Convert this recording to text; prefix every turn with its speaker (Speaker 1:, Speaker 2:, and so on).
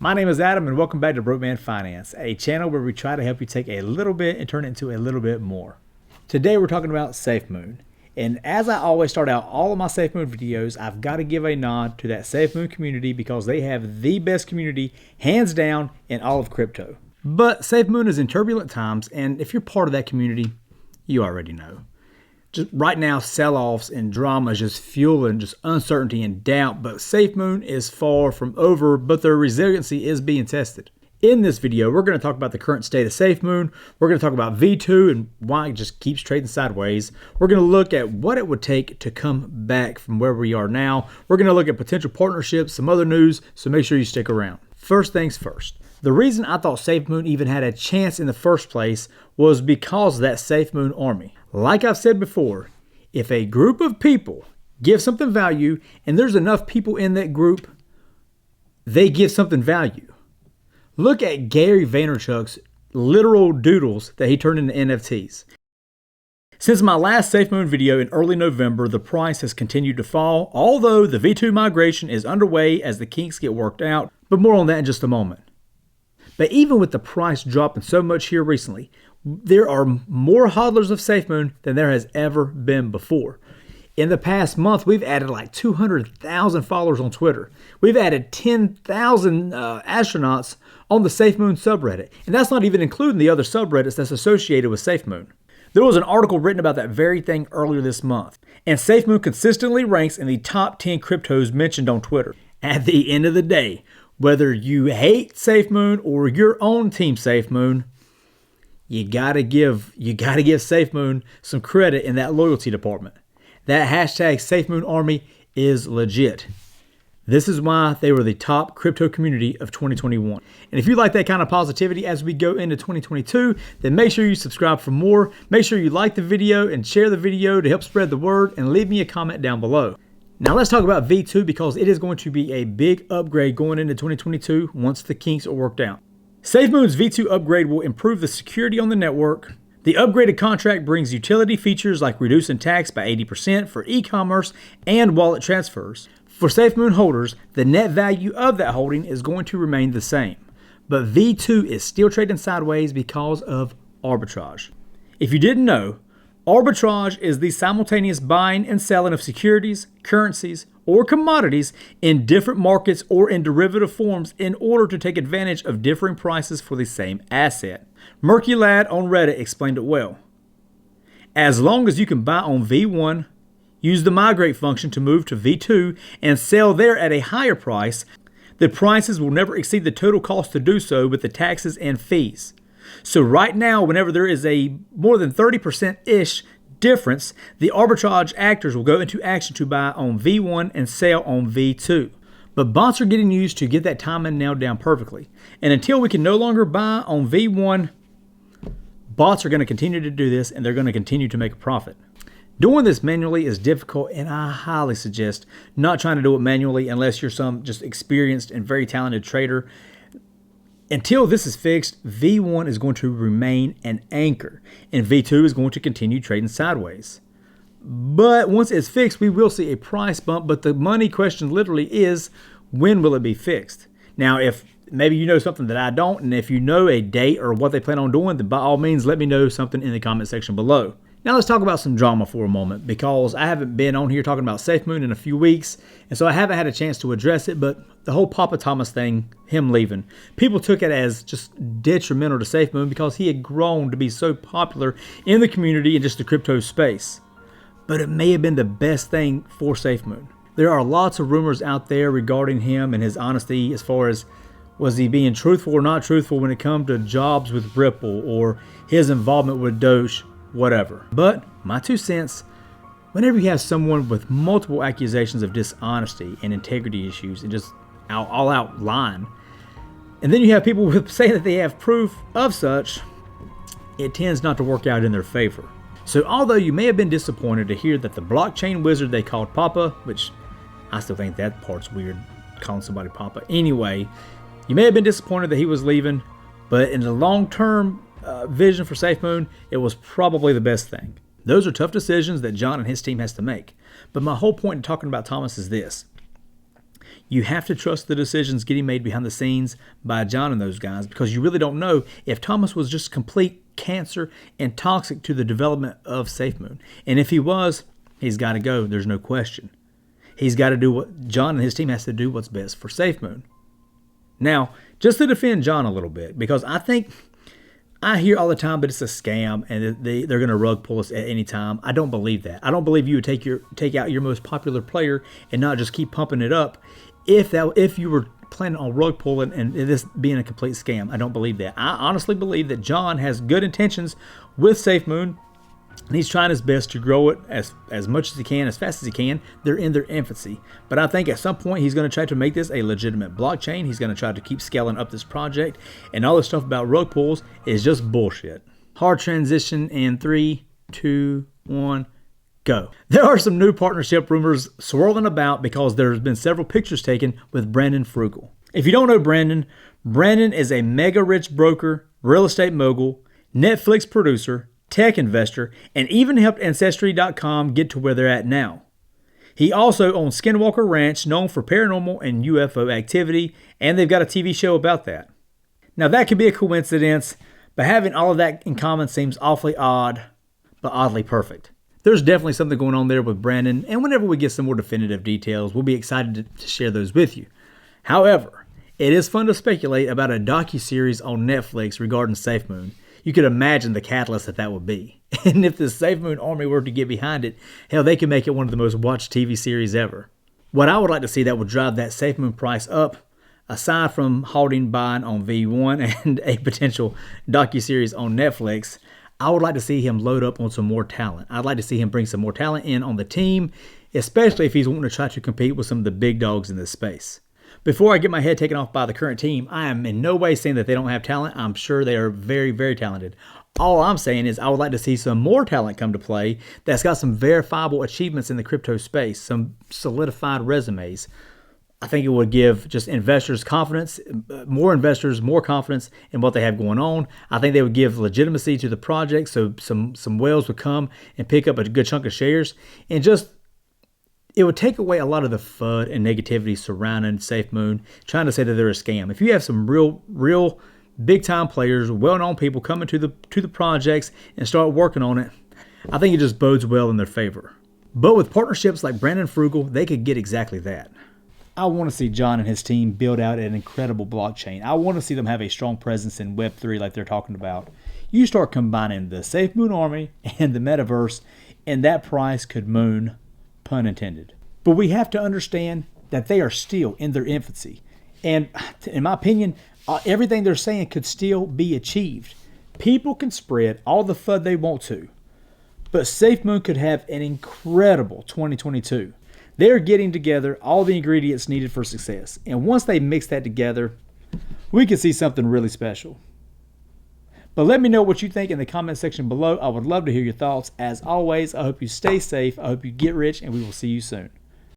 Speaker 1: My name is Adam and welcome back to Broke Man Finance, a channel where we try to help you take a little bit and turn it into a little bit more. Today we're talking about SafeMoon. And as I always start out all of my SafeMoon videos, I've got to give a nod to that SafeMoon community because they have the best community, hands down, in all of crypto. But SafeMoon is in turbulent times, and if you're part of that community, you already know. Just right now, sell-offs and drama is just fueling just uncertainty and doubt, but SafeMoon is far from over, but their resiliency is being tested. In this video, we're going to talk about the current state of SafeMoon. We're going to talk about V2 and why it just keeps trading sideways. We're going to look at what it would take to come back from where we are now. We're going to look at potential partnerships, some other news, so make sure you stick around. First things first. The reason I thought SafeMoon even had a chance in the first place was because of that SafeMoon army. Like I've said before, if a group of people give something value and there's enough people in that group, they give something value. Look at Gary Vaynerchuk's literal doodles that he turned into NFTs. Since my last SafeMoon video in early November, the price has continued to fall, although the V2 migration is underway as the kinks get worked out, but more on that in just a moment. But even with the price dropping so much here recently, there are more hodlers of SafeMoon than there has ever been before. In the past month, we've added like 200,000 followers on Twitter. We've added 10,000 astronauts on the SafeMoon subreddit. And that's not even including the other subreddits that's associated with SafeMoon. There was an article written about that very thing earlier this month. And SafeMoon consistently ranks in the top 10 cryptos mentioned on Twitter. At the end of the day, whether you hate SafeMoon or you're on Team SafeMoon, you gotta give SafeMoon some credit in that loyalty department. That hashtag SafeMoon Army is legit. This is why they were the top crypto community of 2021. And if you like that kind of positivity as we go into 2022, then make sure you subscribe for more. Make sure you like the video and share the video to help spread the word, and leave me a comment down below. Now let's talk about V2 because it is going to be a big upgrade going into 2022 once the kinks are worked out. SafeMoon's V2 upgrade will improve the security on the network. The upgraded contract brings utility features like reducing tax by 80% for e-commerce and wallet transfers. For SafeMoon holders, the net value of that holding is going to remain the same. But V2 is still trading sideways because of arbitrage. If you didn't know, arbitrage is the simultaneous buying and selling of securities, currencies, or commodities in different markets or in derivative forms in order to take advantage of differing prices for the same asset. Murky Lad on Reddit explained it well. As long as you can buy on V1, use the migrate function to move to V2, and sell there at a higher price, the prices will never exceed the total cost to do so with the taxes and fees. So right now, whenever there is a more than 30%-ish difference, the arbitrage actors will go into action to buy on V1 and sell on V2. But bots are getting used to get that timing nailed down perfectly. And until we can no longer buy on V1, bots are going to continue to do this, and they're going to continue to make a profit. Doing this manually is difficult, and I highly suggest not trying to do it manually unless you're some just experienced and very talented trader. Until this is fixed, V1 is going to remain an anchor, and V2 is going to continue trading sideways. But once it's fixed, we will see a price bump, but the money question literally is, when will it be fixed? Now, if maybe you know something that I don't, and if you know a date or what they plan on doing, then by all means, let me know something in the comment section below. Now let's talk about some drama for a moment, because I haven't been on here talking about SafeMoon in a few weeks, and so I haven't had a chance to address it, but the whole Papa Thomas thing, him leaving, people took it as just detrimental to SafeMoon because he had grown to be so popular in the community and just the crypto space. But it may have been the best thing for SafeMoon. There are lots of rumors out there regarding him and his honesty as far as was he being truthful or not truthful when it comes to jobs with Ripple or his involvement with Doge, whatever. But my 2 cents, whenever you have someone with multiple accusations of dishonesty and integrity issues and just all out lying, and then you have people who say that they have proof of such, it tends not to work out in their favor. So although you may have been disappointed to hear that the blockchain wizard they called Papa, which I still think that part's weird, calling somebody Papa. Anyway, you may have been disappointed that he was leaving, but in the long-term vision for SafeMoon, it was probably the best thing. Those are tough decisions that John and his team has to make. But my whole point in talking about Thomas is this. You have to trust the decisions getting made behind the scenes by John and those guys, because you really don't know if Thomas was just complete cancer and toxic to the development of SafeMoon. And if he was, he's got to go. There's no question. He's got to do what John and his team has to do, what's best for SafeMoon. Now, just to defend John a little bit, because I hear all the time that it's a scam and they're going to rug pull us at any time. I don't believe that. I don't believe you would take out your most popular player and not just keep pumping it up if you were planning on rug pulling and this being a complete scam. I don't believe that. I honestly believe that John has good intentions with SafeMoon, and he's trying his best to grow it as much as he can, as fast as he can. They're in their infancy. But I think at some point he's going to try to make this a legitimate blockchain. He's going to try to keep scaling up this project. And all this stuff about rug pulls is just bullshit. Hard transition in 3, 2, 1, go. There are some new partnership rumors swirling about because there's been several pictures taken with Brandon Frugal. If you don't know Brandon is a mega rich broker, real estate mogul, Netflix producer, tech investor, and even helped Ancestry.com get to where they're at now. He also owns Skinwalker Ranch, known for paranormal and UFO activity, and they've got a TV show about that. Now that could be a coincidence, but having all of that in common seems awfully odd, but oddly perfect. There's definitely something going on there with Brandon, and whenever we get some more definitive details, we'll be excited to share those with you. However, it is fun to speculate about a docuseries on Netflix regarding SafeMoon. You could imagine the catalyst that would be. And if the SafeMoon army were to get behind it, hell, they could make it one of the most watched TV series ever. What I would like to see that would drive that SafeMoon price up, aside from halting buying on V1 and a potential docuseries on Netflix, I would like to see him load up on some more talent. I'd like to see him bring some more talent in on the team, especially if he's wanting to try to compete with some of the big dogs in this space. Before I get my head taken off by the current team, I am in no way saying that they don't have talent. I'm sure they are very, very talented. All I'm saying is I would like to see some more talent come to play that's got some verifiable achievements in the crypto space, some solidified resumes. I think it would give just investors confidence, more investors more confidence in what they have going on. I think they would give legitimacy to the project, so some whales would come and pick up a good chunk of shares, and just it would take away a lot of the FUD and negativity surrounding SafeMoon, trying to say that they're a scam. If you have some real big-time players, well-known people coming to the projects and start working on it, I think it just bodes well in their favor. But with partnerships like Brandon Frugal, they could get exactly that. I want to see John and his team build out an incredible blockchain. I want to see them have a strong presence in Web3 like they're talking about. You start combining the SafeMoon army and the metaverse, and that price could moon, pun intended. But we have to understand that they are still in their infancy. And in my opinion, everything they're saying could still be achieved. People can spread all the FUD they want to, but SafeMoon could have an incredible 2022. They're getting together all the ingredients needed for success. And once they mix that together, we could see something really special. But let me know what you think in the comment section below. I would love to hear your thoughts. As always, I hope you stay safe. I hope you get rich, and we will see you soon.